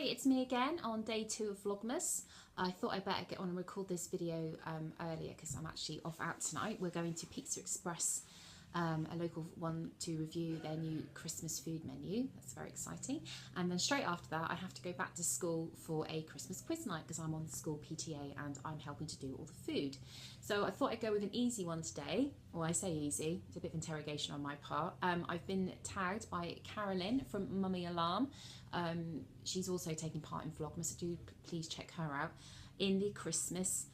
it's me again on day 2 of Vlogmas. I thought I'd better get on and record this video earlier because I'm actually off out tonight. We're going to Pizza Express, a local one, to review their new Christmas food menu. That's very exciting. And then straight after that, I have to go back to school for a Christmas quiz night because I'm on the school PTA and I'm helping to do all the food. So I thought I'd go with an easy one today. Well, I say easy, it's a bit of interrogation on my part. I've been tagged by Carolyn from Mummy Alarm. She's also taking part in Vlogmas, so do please check her out in the Christmas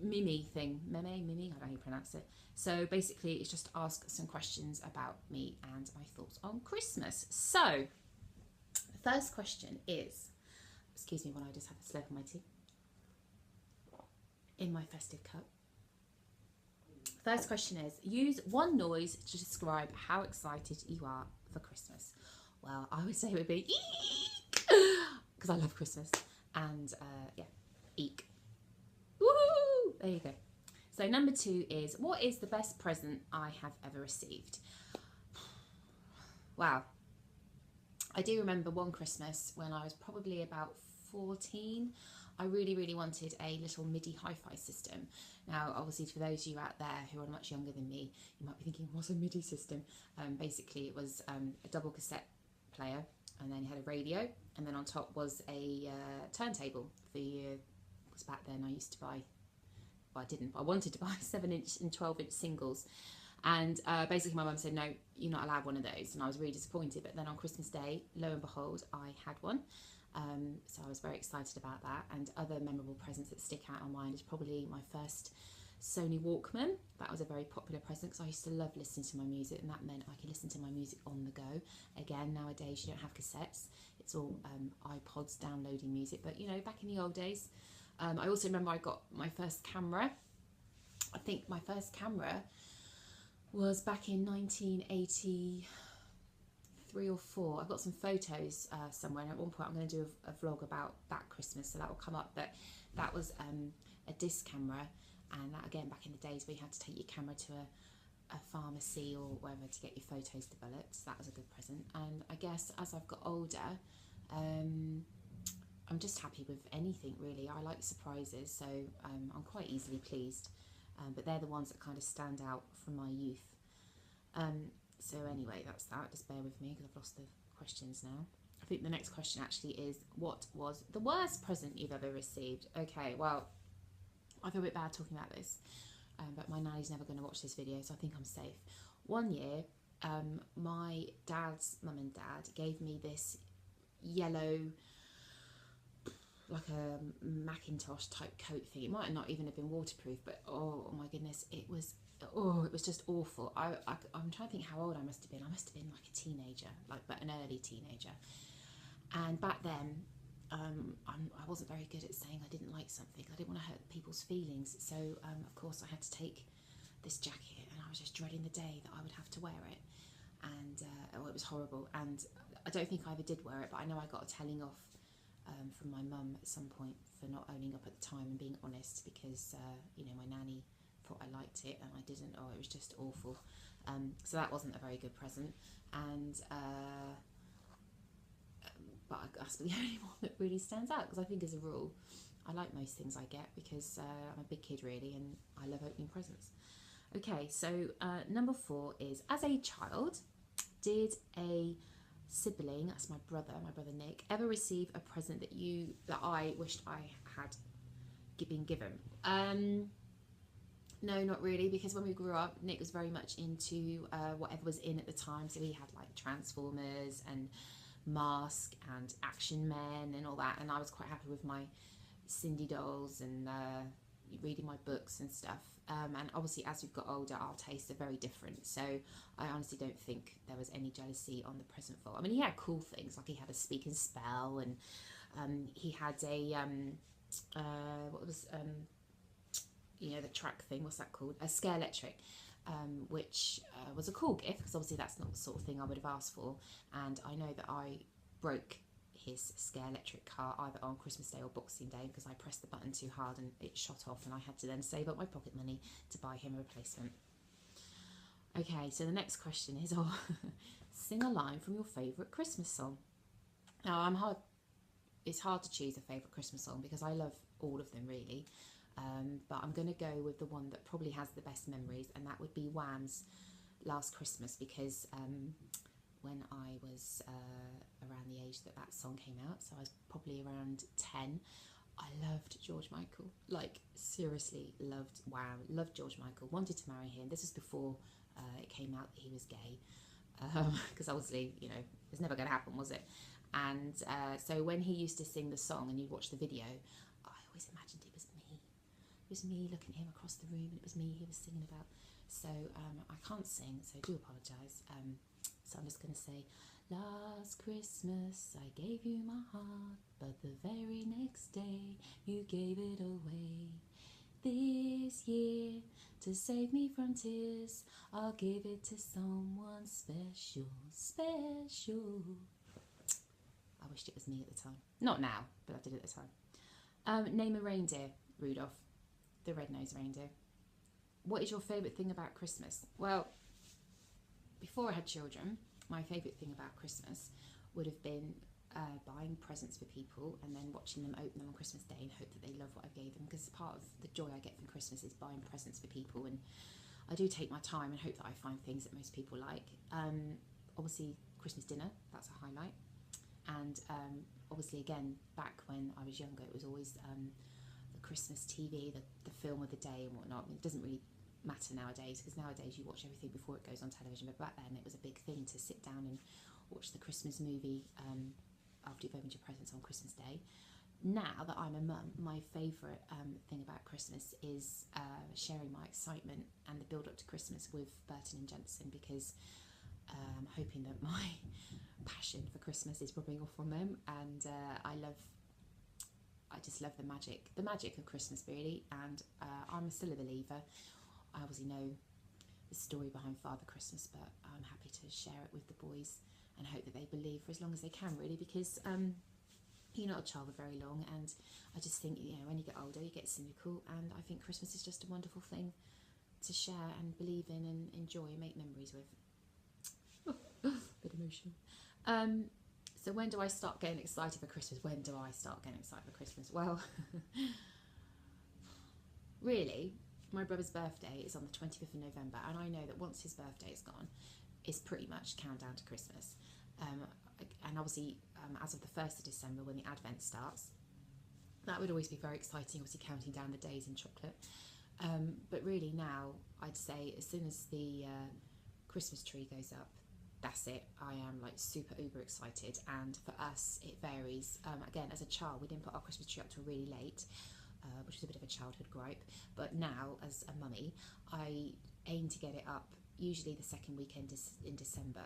Mimi thing. Mimi, I don't know how you pronounce it. So basically it's just ask some questions about me and my thoughts on Christmas. So the first question is, excuse me when I just have a slurp of my tea in my festive cup. First question is, use one noise to describe how excited you are for Christmas. Well, I would say it would be eek, because I love Christmas. And yeah, eek. Woohoo! There you go. So number 2 is, what is the best present I have ever received? Wow. I do remember one Christmas when I was probably about 14. I really wanted a little MIDI hi-fi system. Now, obviously, for those of you out there who are much younger than me, you might be thinking, what's a MIDI system? Basically, it was a double cassette player, and then you had a radio, and then on top was a turntable. For you, because back then I used to buy, well, I didn't, but I wanted to buy 7-inch and 12-inch singles. And basically my mum said, no, you're not allowed one of those. And I was really disappointed. But then on Christmas Day, lo and behold, I had one. So I was very excited about that. And other memorable presents that stick out on mine is probably my first Sony Walkman. That was a very popular present because I used to love listening to my music, and that meant I could listen to my music on the go. Again, nowadays you don't have cassettes. It's all iPods downloading music. But, you know, back in the old days, I also remember I got my first camera. I think my first camera was back in 1983 or 4. I've got some photos somewhere, and at one point I'm going to do a vlog about that Christmas, so that will come up. But that was a disc camera, and that, again, back in the days where you had to take your camera to a pharmacy or wherever to get your photos developed. So that was a good present. And I guess as I've got older, I'm just happy with anything, really. I like surprises, so I'm quite easily pleased. But they're the ones that kind of stand out from my youth. So anyway, that's that. Just bear with me because I've lost the questions now. I think the next question actually is, what was the worst present you've ever received? Okay, well, I feel a bit bad talking about this, but my nanny's never going to watch this video, so I think I'm safe. One year, my dad's mum and dad gave me this yellow, like a Macintosh type coat thing. It might not even have been waterproof, but oh my goodness, it was just awful. I'm trying to think how old I must have been. I must have been like a teenager, but an early teenager. And back then, I wasn't very good at saying I didn't like something. I didn't want to hurt people's feelings. So of course I had to take this jacket, and I was just dreading the day that I would have to wear it. And it was horrible. And I don't think I ever did wear it, but I know I got a telling off from my mum at some point for not owning up at the time and being honest, because you know, my nanny thought I liked it and I didn't. Oh, it was just awful. So that wasn't a very good present. And but that's the only one that really stands out, because I think as a rule I like most things I get, because I'm a big kid really, and I love opening presents. Okay, so number 4 is, as a child, did a sibling, that's my brother Nick, ever receive a present that I wished I had been given? No, not really, because when we grew up, Nick was very much into whatever was in at the time. So he had like Transformers and Mask and Action Men and all that, and I was quite happy with my Cindy dolls and reading my books and stuff. And obviously as we've got older, our tastes are very different, so I honestly don't think there was any jealousy on the present fault. I mean, he had cool things, like he had a speak and spell, and he had a you know, the track thing, what's that called, a Scare Electric, which was a cool gift, because obviously that's not the sort of thing I would have asked for. And I know that I broke his Scare Electric car either on Christmas Day or Boxing Day, because I pressed the button too hard and it shot off, and I had to then save up my pocket money to buy him a replacement. Okay, so the next question is, sing a line from your favourite Christmas song. Now, I'm hard it's hard to choose a favourite Christmas song because I love all of them really. But I'm going to go with the one that probably has the best memories, and that would be Wham's Last Christmas, because when I was around the age that that song came out, so I was probably around 10, I loved George Michael. Like, seriously loved Wham, loved George Michael, wanted to marry him. This was before it came out that he was gay, because obviously, you know, it was never going to happen, was it? And so when he used to sing the song and you'd watch the video, I always imagined it was me. It was me looking at him across the room, and it was me he was singing about. So I can't sing, so I do apologise. So I'm just going to say, last Christmas I gave you my heart, but the very next day you gave it away. This year, to save me from tears, I'll give it to someone special, special. I wished it was me at the time. Not now, but I did at the time. Name a reindeer. Rudolph, the red-nosed reindeer. What is your favourite thing about Christmas? Well, before I had children, my favourite thing about Christmas would have been buying presents for people and then watching them open them on Christmas Day and hope that they love what I gave them, because part of the joy I get from Christmas is buying presents for people, and I do take my time and hope that I find things that most people like. Obviously, Christmas dinner, that's a highlight. And obviously, again, back when I was younger, it was always the Christmas TV, the film of the day and whatnot. I mean, it doesn't really matter nowadays, because nowadays you watch everything before it goes on television, but back then it was a big thing to sit down and watch the Christmas movie after you've opened your presents on Christmas Day. Now that I'm a mum, my favourite thing about Christmas is sharing my excitement and the build up to Christmas with Burton and Jensen, because I'm hoping that my passion for Christmas is rubbing off on them, and I just love the magic of Christmas really, and I'm still a believer. I obviously know the story behind Father Christmas, but I'm happy to share it with the boys and hope that they believe for as long as they can really, because you're not a child for very long, and I just think, you know, when you get older you get cynical, and I think Christmas is just a wonderful thing to share and believe in and enjoy and make memories with. Bit emotional. So when do I start getting excited for Christmas? When do I start getting excited for Christmas? Well, really, my brother's birthday is on the 25th of November, and I know that once his birthday is gone, it's pretty much countdown to Christmas. And obviously, as of the 1st of December, when the Advent starts, that would always be very exciting, obviously counting down the days in chocolate. But really now, I'd say as soon as the Christmas tree goes up, that's it. I am like super uber excited, and for us it varies. Again, as a child we didn't put our Christmas tree up till really late, which was a bit of a childhood gripe, but now as a mummy I aim to get it up usually the second weekend in December,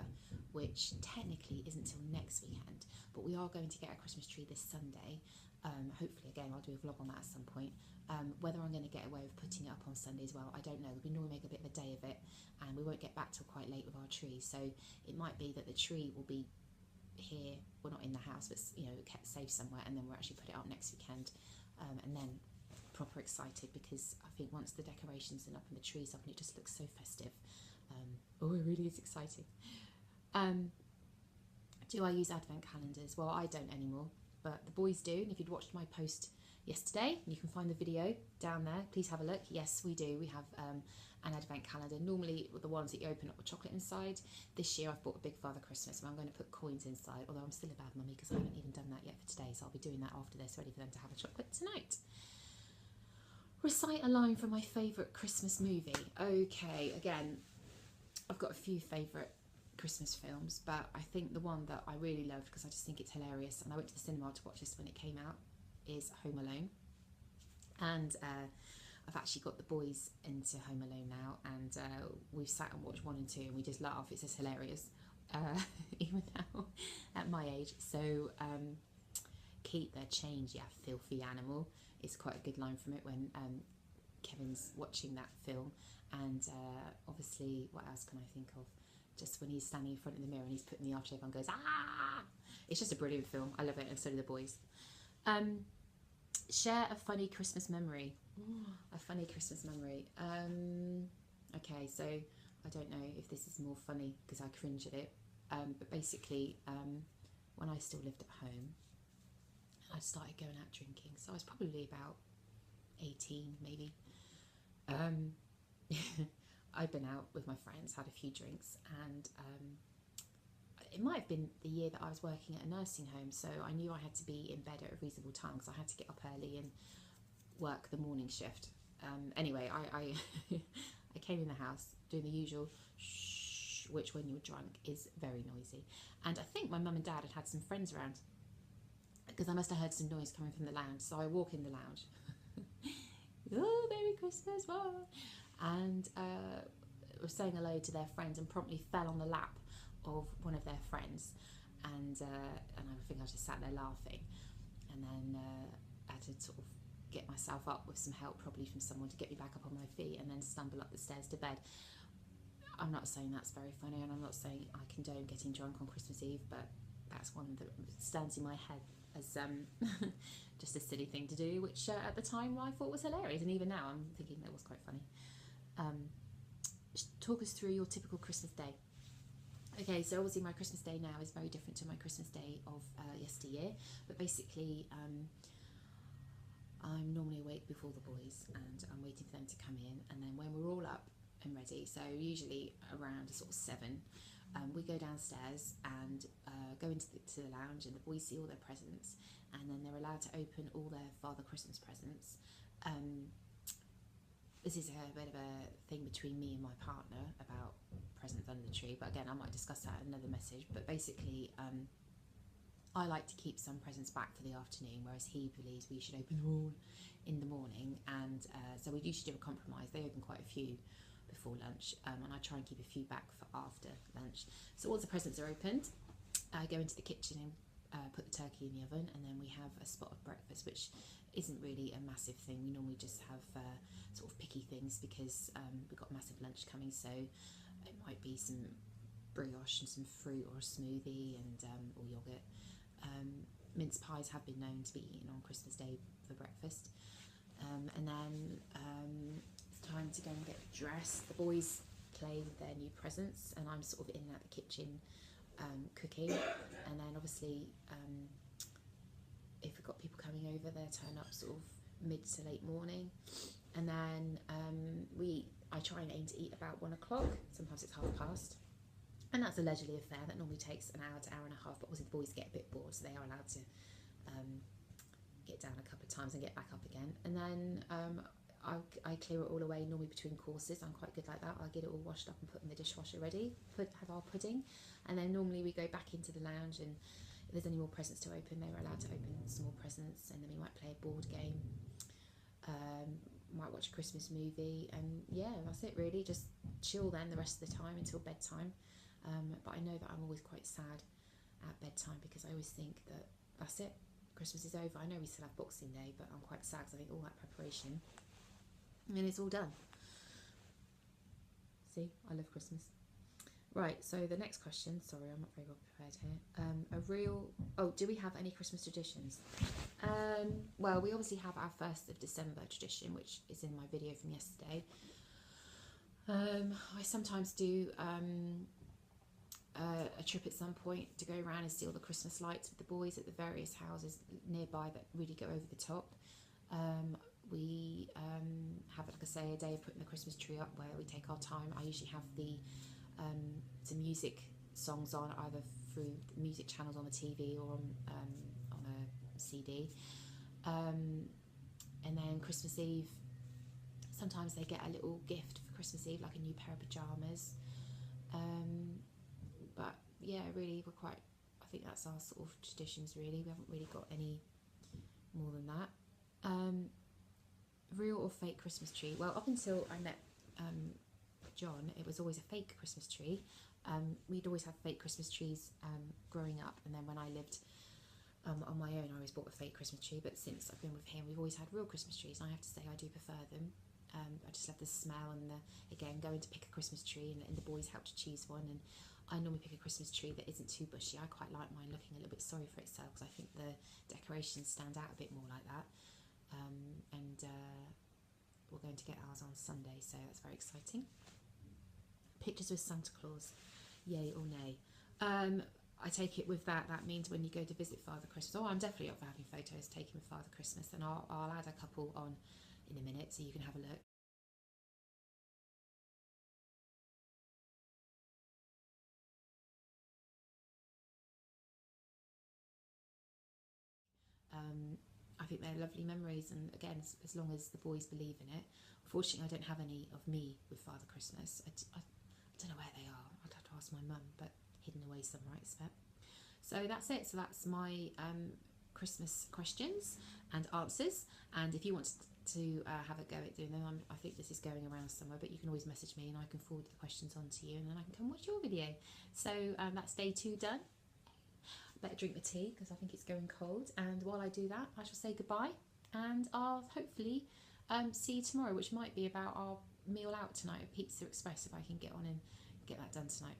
which technically isn't till next weekend, but we are going to get a Christmas tree this Sunday. Hopefully, again, I'll do a vlog on that at some point. Whether I'm going to get away with putting it up on Sunday as well, I don't know. We normally make a bit of a day of it, and we won't get back till quite late with our tree. So it might be that the tree will be here, well, not in the house, but you know, kept safe somewhere, and then we'll actually put it up next weekend, and then proper excited, because I think once the decorations are up and the tree's up and it just looks so festive. Oh, it really is exciting. Do I use advent calendars? Well, I don't anymore, but the boys do. And if you'd watched my post yesterday, you can find the video down there. Please have a look. Yes, we do. We have an advent calendar. Normally the ones that you open up with chocolate inside. This year I've bought a big Father Christmas, and I'm going to put coins inside, although I'm still a bad mummy because I haven't even done that yet for today, so I'll be doing that after this, ready for them to have a chocolate tonight. Recite a line from my favourite Christmas movie. Okay, again, I've got a few favourite Christmas films, but I think the one that I really loved, because I just think it's hilarious, and I went to the cinema to watch this when it came out, is Home Alone. And I've actually got the boys into Home Alone now, and we've sat and watched 1 and 2 and we just laugh. It's just hilarious, even now at my age. So keep their change, you filthy animal, is quite a good line from it when Kevin's watching that film. And obviously, what else can I think of? Just when he's standing in front of the mirror and he's putting the aftershave on, goes, ah! It's just a brilliant film. I love it, and so do the boys. Share a funny Christmas memory. A funny Christmas memory. Okay, so I don't know if this is more funny because I cringe at it. But basically, when I still lived at home, started going out drinking. So I was probably about 18 maybe. I'd been out with my friends, had a few drinks, and it might have been the year that I was working at a nursing home, so I knew I had to be in bed at a reasonable time because I had to get up early and work the morning shift. Anyway, I I came in the house doing the usual shh, which when you're drunk is very noisy. And I think my mum and dad had some friends around because I must have heard some noise coming from the lounge. So I walk in the lounge. Oh, Merry Christmas, Mum! And was saying hello to their friends and promptly fell on the lap of one of their friends. And I think I just sat there laughing. And then I had to sort of get myself up with some help, probably from someone, to get me back up on my feet, and then stumble up the stairs to bed. I'm not saying that's very funny, and I'm not saying I condone getting drunk on Christmas Eve, but that's one that stands in my head as just a silly thing to do, which at the time I thought was hilarious, and even now I'm thinking that was quite funny. Talk us through your typical Christmas day. Okay, so obviously my Christmas day now is very different to my Christmas day of yesteryear, but basically I'm normally awake before the boys, and I'm waiting for them to come in, and then when we're all up and ready, so usually around sort of 7, we go downstairs and go into the lounge, and the boys see all their presents, and then they're allowed to open all their Father Christmas presents. This is a bit of a thing between me and my partner about presents under the tree, but again, I might discuss that in another message. But basically, I like to keep some presents back for the afternoon, whereas he believes we should open them all in the morning. And so we usually do a compromise. They open quite a few before lunch, and I try and keep a few back for after lunch. So once the presents are opened, I go into the kitchen and put the turkey in the oven, and then we have a spot of breakfast, which isn't really a massive thing. We normally just have sort of picky things because we've got a massive lunch coming, so it might be some brioche and some fruit or a smoothie and or yogurt. Mince pies have been known to be eaten on Christmas Day for breakfast. And then it's time to go and get dressed. The boys play with their new presents, and I'm sort of in and out the kitchen cooking. And then obviously if we've got people coming over, they turn up sort of mid to late morning. And then I try and aim to eat about 1 o'clock. Sometimes it's 1:30. And that's a leisurely affair. That normally takes an hour to hour and a half, but obviously the boys get a bit bored, so they are allowed to get down a couple of times and get back up again. And then I clear it all away, normally between courses. I'm quite good like that. I'll get it all washed up and put in the dishwasher ready, have our pudding, and then normally we go back into the lounge, and if there's any more presents to open, they're allowed to open some more presents, and then we might play a board game, might watch a Christmas movie, and yeah, that's it really. Just chill then the rest of the time until bedtime. But I know that I'm always quite sad at bedtime because I always think that that's it, Christmas is over. I know we still have Boxing Day, but I'm quite sad because I think all that preparation and then it's all done. See, I love Christmas. Right, so the next question, sorry, I'm not very well prepared here. Do we have any Christmas traditions? Well, we obviously have our 1st of December tradition, which is in my video from yesterday. I sometimes do a trip at some point to go around and see all the Christmas lights with the boys at the various houses nearby that really go over the top. We have, like I say, a day of putting the Christmas tree up where we take our time. I usually have some music songs on, either through music channels on the TV or on a CD. And then Christmas Eve, sometimes they get a little gift for Christmas Eve, like a new pair of pyjamas. But yeah, really, I think that's our sort of traditions really. We haven't really got any more than that. Real or fake Christmas tree? Well, up until I met John, it was always a fake Christmas tree. We'd always have fake Christmas trees growing up, and then when I lived on my own, I always bought a fake Christmas tree, but since I've been with him, we've always had real Christmas trees, and I have to say I do prefer them. I just love the smell, and again, going to pick a Christmas tree, and the boys help to choose one, and I normally pick a Christmas tree that isn't too bushy. I quite like mine looking a little bit sorry for itself, because I think the decorations stand out a bit more like that. And we're going to get ours on Sunday, so that's very exciting. Pictures with Santa Claus, yay or nay? I take it with that, that means when you go to visit Father Christmas, oh, I'm definitely up for having photos taken with Father Christmas, and I'll add a couple on in a minute so you can have a look. I think they're lovely memories, and again, as long as the boys believe in it. Unfortunately, I don't have any of me with Father Christmas. I don't know where they are. I'd have to ask my mum, but hidden away somewhere, I expect. So that's it. So that's my Christmas questions and answers. And if you want to have a go at doing them, I think this is going around somewhere, but you can always message me and I can forward the questions on to you, and then I can come watch your video. So that's day 2 done. Better drink my tea because I think it's going cold, and while I do that I shall say goodbye, and I'll hopefully see you tomorrow, which might be about our meal out tonight at Pizza Express, if I can get on and get that done tonight.